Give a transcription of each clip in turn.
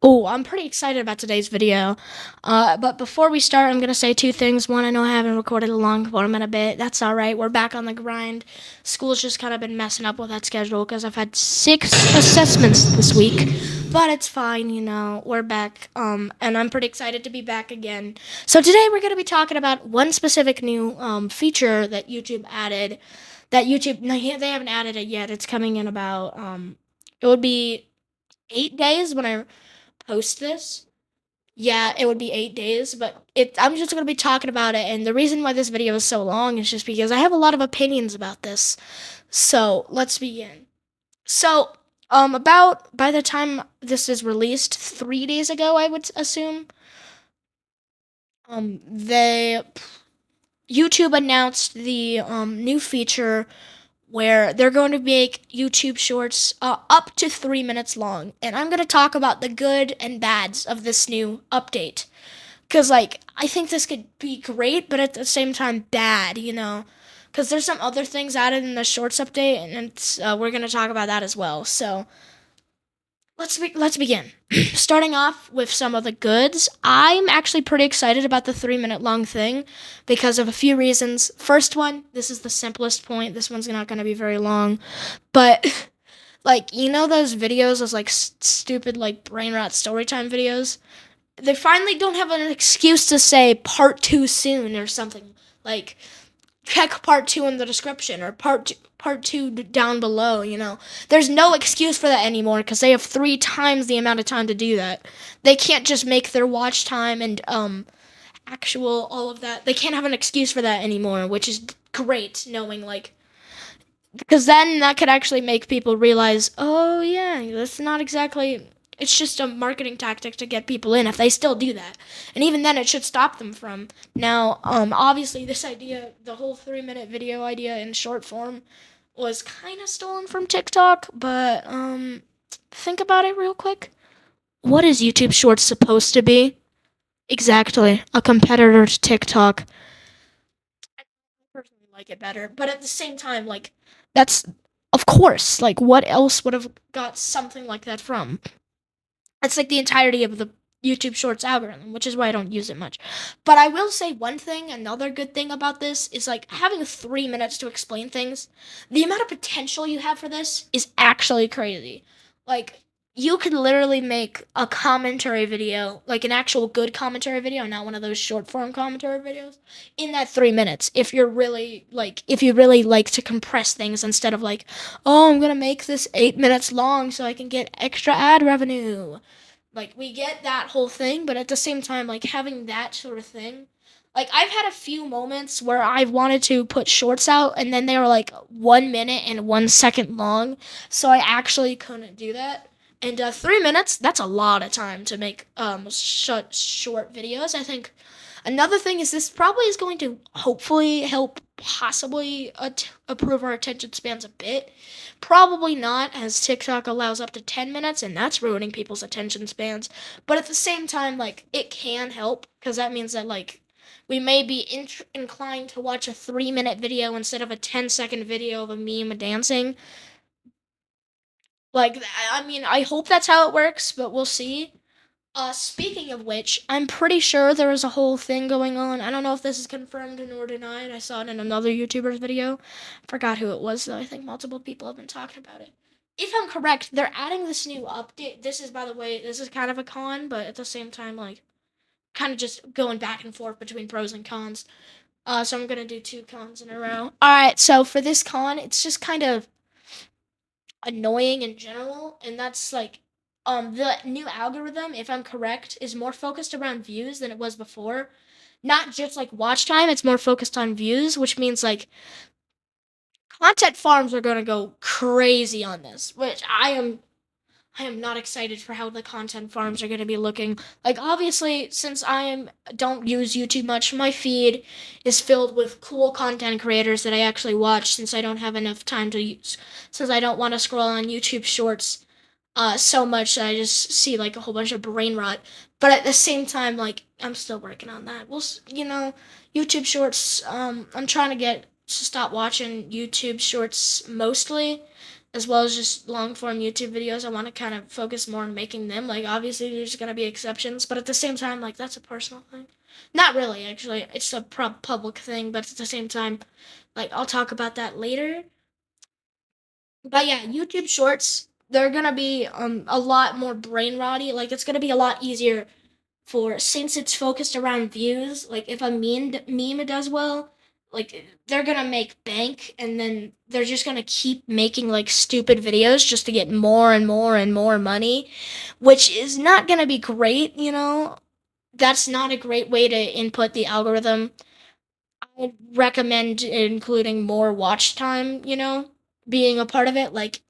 Oh, I'm pretty excited about today's video. But before we start, I'm going to say two things. One, I know I haven't recorded a long form in a bit. That's all right. We're back on the grind. School's just kind of been messing up with that schedule because I've had 6 assessments this week. But it's fine, we're back. And I'm pretty excited to be back again. So today we're going to be talking about one specific new feature that YouTube added. No, they haven't added it yet. It's coming in about, it would be 8 days when I post this. Yeah, it would be 8 days, but I'm just gonna be talking about it, and the reason why this video is so long is just because I have a lot of opinions about this. So let's begin. So, about by the time this is released, 3 days ago, I would assume, they YouTube announced the new feature where they're going to make YouTube Shorts up to 3 minutes long. And I'm going to talk about the good and bads of this new update. Because, I think this could be great, but at the same time, bad. Because there's some other things added in the Shorts update, and we're going to talk about that as well. So, let's begin. Starting off with some of the goods, I'm actually pretty excited about the 3 minute long thing because of a few reasons. First one, this is the simplest point. This one's not going to be very long, but those videos, those stupid brain rot storytime videos. They finally don't have an excuse to say part two soon or something like check part two in the description or part two down below. There's no excuse for that anymore because they have 3 times the amount of time to do that. They can't just make their watch time and actual all of that. They can't have an excuse for that anymore, which is great knowing because then that could actually make people realize, oh yeah, that's not exactly. It's just a marketing tactic to get people in if they still do that. And even then, it should stop them from. Now, obviously, this idea, the whole 3 minute video idea in short form, was kind of stolen from TikTok, but think about it real quick. What is YouTube Shorts supposed to be? Exactly, a competitor to TikTok. I personally like it better, but at the same time, that's of course, what else would have got something like that from? It's like the entirety of the YouTube Shorts algorithm, which is why I don't use it much. But I will say one thing, another good thing about this is having 3 minutes to explain things. The amount of potential you have for this is actually crazy. Like, you could literally make a commentary video, like an actual good commentary video, not one of those short form commentary videos, in that 3 minutes. If you really like to compress things instead of oh, I'm gonna make this 8 minutes long so I can get extra ad revenue. We get that whole thing, but at the same time, having that sort of thing. I've had a few moments where I've wanted to put shorts out and then they were 1 minute and 1 second long, so I actually couldn't do that. And 3 minutes, that's a lot of time to make short videos. I think another thing is this probably is going to hopefully help possibly improve our attention spans a bit. Probably not, as TikTok allows up to 10 minutes, and that's ruining people's attention spans. But at the same time, it can help, because that means that, we may be inclined to watch a 3 minute video instead of a 10-second video of a meme dancing. I mean, I hope that's how it works, but we'll see. Speaking of which, I'm pretty sure there is a whole thing going on. I don't know if this is confirmed or denied. I saw it in another YouTuber's video. I forgot who it was, though. I think multiple people have been talking about it. If I'm correct, they're adding this new update. This is, by the way, this is kind of a con, but at the same time, kind of just going back and forth between pros and cons. So I'm gonna do 2 cons in a row. All right, so for this con, it's just kind of annoying in general, and that's the new algorithm, if I'm correct, is more focused around views than it was before. Not just watch time, it's more focused on views, which means content farms are gonna go crazy on this, which I am not excited for how the content farms are going to be looking. Obviously, since don't use YouTube much, my feed is filled with cool content creators that I actually watch since I don't have enough time to use. Since I don't want to scroll on YouTube Shorts so much that I just see a whole bunch of brain rot. But at the same time, I'm still working on that. YouTube Shorts. I'm trying to get to stop watching YouTube Shorts mostly as well as just long form YouTube videos. I want to kind of focus more on making them. Like, obviously, there's going to be exceptions, but at the same time, like, that's a personal thing. Not really, actually. It's a public thing, but at the same time, like, I'll talk about that later. But yeah, YouTube Shorts, they're going to be a lot more brain rotty. Like, it's going to be a lot easier for, since it's focused around views. Like, if a meme does well, like, they're gonna make bank, and then they're just gonna keep making like stupid videos just to get more and more and more money, which is not gonna be great. That's not a great way to input the algorithm. I would recommend including more watch time, being a part of it. Like,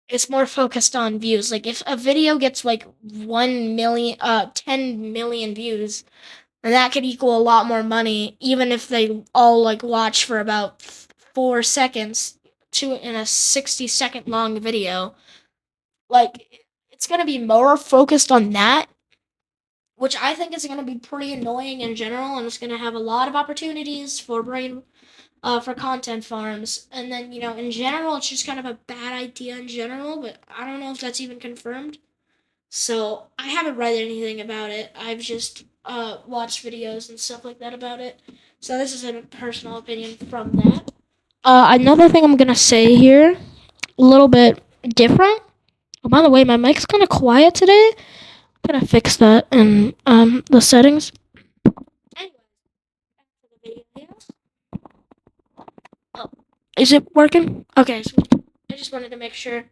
it's more focused on views. Like, if a video gets like 1 million, 10 million views, and that could equal a lot more money, even if they all like watch for about 4 seconds to in a 60-second long video. Like, it's gonna be more focused on that, which I think is gonna be pretty annoying in general, and it's gonna have a lot of opportunities for for content farms. And then, in general, it's just kind of a bad idea in general, but I don't know if that's even confirmed. So I haven't read anything about it. I've just watched videos and stuff like that about it. So this is a personal opinion from that. Another thing I'm gonna say here, a little bit different. Oh, by the way, my mic's kind of quiet today. I'm gonna fix that in the settings. Anyway, back to the video here. Oh, is it working? Okay, so I just wanted to make sure.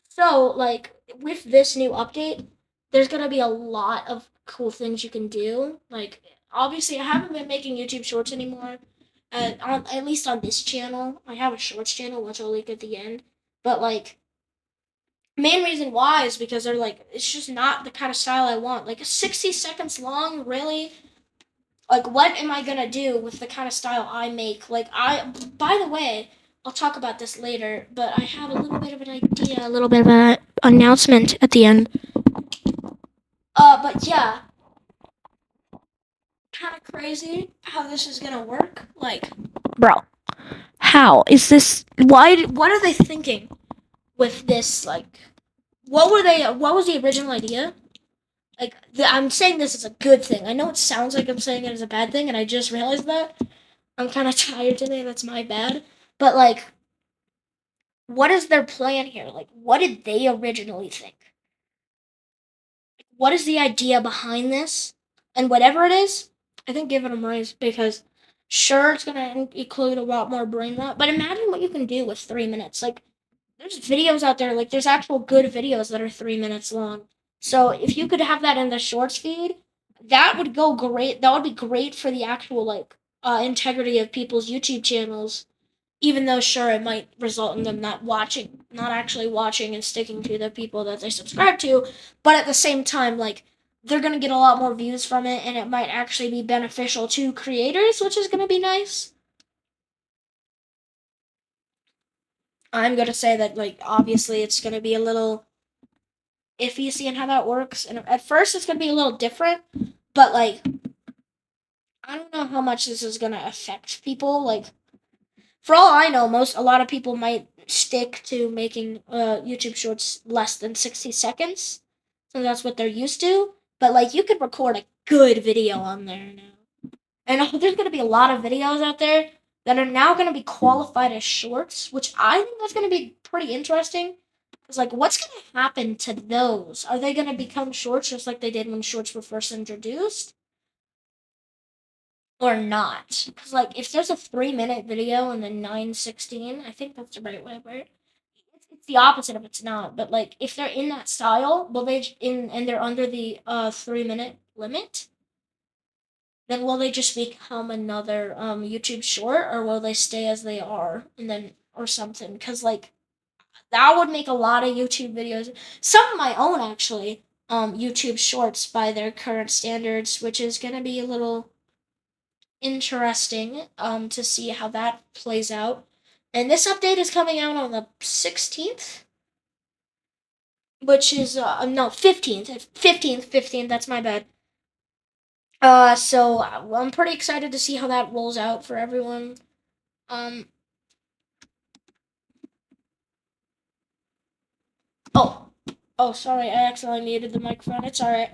So, like, with this new update, there's gonna be a lot of cool things you can do. Like, obviously, I haven't been making YouTube Shorts anymore. At least on this channel, I have a Shorts channel, which I'll link at the end. But like, main reason why is because they're like, it's just not the kind of style I want. Like, 60 seconds long, really? Like, what am I gonna do with the kind of style I make? Like, by the way, I'll talk about this later, but I have a little bit of an idea, a little bit of an announcement at the end. But yeah, kind of crazy how this is gonna work. Like, bro, how is this? Why? What are they thinking with this? Like, what were they? What was the original idea? Like, I'm saying this is a good thing. I know it sounds like I'm saying it as a bad thing, and I just realized that. I'm kind of tired today. That's my bad. But like, what is their plan here? Like, what did they originally think? What is the idea behind this? And whatever it is, I think give it a raise, because sure, it's gonna include a lot more brain rot, but imagine what you can do with 3 minutes. Like, there's videos out there, like there's actual good videos that are 3 minutes long. So if you could have that in the shorts feed, that would go great. That would be great for the actual like integrity of people's YouTube channels, even though sure it might result in them not actually watching and sticking to the people that they subscribe to, but at the same time, like, they're gonna get a lot more views from it, and it might actually be beneficial to creators, which is gonna be nice. I'm gonna say that, like, obviously it's gonna be a little iffy seeing how that works, and at first it's gonna be a little different, but like, I don't know how much this is gonna affect people. Like, for all I know, a lot of people might stick to making YouTube Shorts less than 60 seconds, so that's what they're used to. But like, you could record a good video on there now, and there's gonna be a lot of videos out there that are now gonna be qualified as shorts, which I think that's gonna be pretty interesting. Cause like, what's gonna happen to those? Are they gonna become shorts just like they did when shorts were first introduced? Or not. Because, like, if there's a 3 minute video and then 9:16, I think that's the right way, right? It's the opposite if it's not. But, like, if they're in that style, will they, and they're under the 3 minute limit, then will they just become another YouTube short, or will they stay as they are and then, or something? Because, like, that would make a lot of YouTube videos, some of my own actually, YouTube shorts by their current standards, which is going to be a little interesting to see how that plays out. And this update is coming out on the 16th, which is no, 15th. 15th, that's my bad. So I'm pretty excited to see how that rolls out for everyone. Um Oh, sorry, I accidentally muted the microphone. It's alright.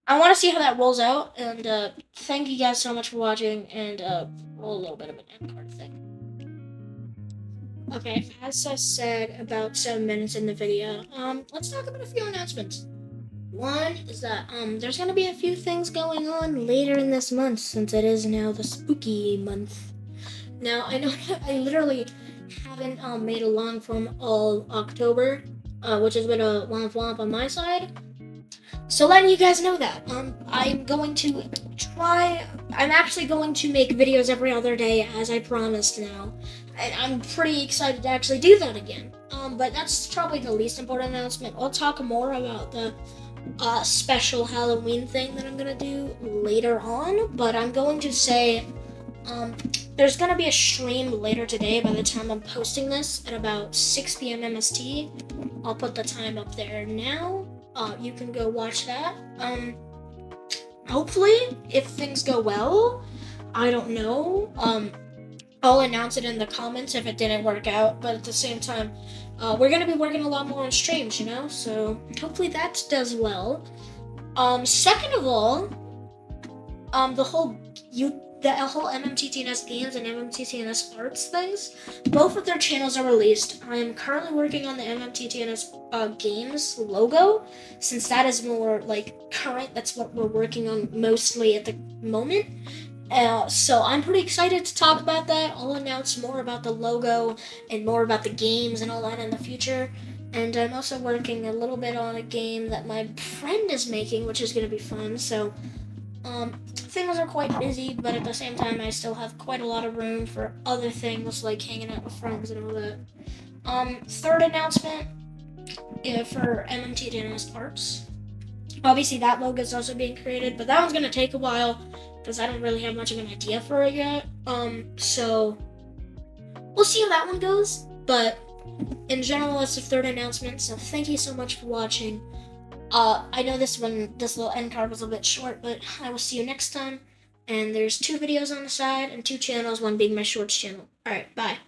I want to see how that rolls out, and thank you guys so much for watching, and roll a little bit of an end card thing. Okay, as I said about 7 minutes in the video, let's talk about a few announcements. One is that there's gonna be a few things going on later in this month, since it is now the spooky month. Now I know I literally haven't made a long form all October, which has been a womp on my side. So letting you guys know that I'm going to try. I'm actually going to make videos every other day, as I promised now, and I'm pretty excited to actually do that again. But that's probably the least important announcement. I'll talk more about the special Halloween thing that I'm gonna do later on. But I'm going to say there's gonna be a stream later today. By the time I'm posting this at about 6 p.m. MST, I'll put the time up there now. You can go watch that. Hopefully, if things go well, I don't know. I'll announce it in the comments if it didn't work out. But at the same time, we're gonna be working a lot more on streams, you know. So hopefully that does well. Second of all, the whole MMTTNS games and MMTTNS arts things, both of their channels are released. I am currently working on the MMTTNS games logo, since that is more like current. That's what we're working on mostly at the moment. So I'm pretty excited to talk about that. I'll announce more about the logo and more about the games and all that in the future. And I'm also working a little bit on a game that my friend is making, which is going to be fun. So things are quite busy, but at the same time, I still have quite a lot of room for other things like hanging out with friends and all that. Third announcement for MMTTNS Arts. Obviously, that logo is also being created, but that one's gonna take a while because I don't really have much of an idea for it yet. So we'll see how that one goes. But in general, that's the third announcement. So thank you so much for watching. I know this little end card was a bit short, but I will see you next time. And there's 2 videos on the side and 2 channels, one being my shorts channel. Alright, bye.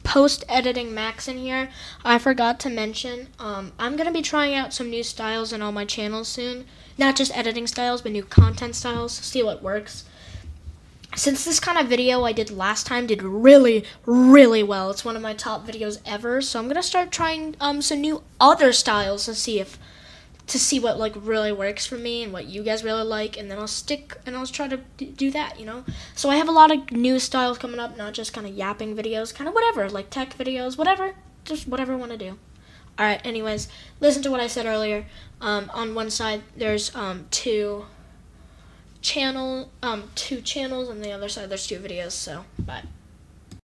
Post-editing Max in here. I forgot to mention, I'm going to be trying out some new styles in all my channels soon. Not just editing styles, but new content styles. See what works. Since this kind of video I did last time did really, really well. It's one of my top videos ever. So I'm going to start trying some new other styles to see what like really works for me and what you guys really like, and then I'll try to do that, you know. So I have a lot of new styles coming up, not just kind of yapping videos, kind of whatever, like tech videos, whatever, just whatever I want to do. All right, anyways, listen to what I said earlier. On one side there's two channels, on the other side there's 2 videos. So bye.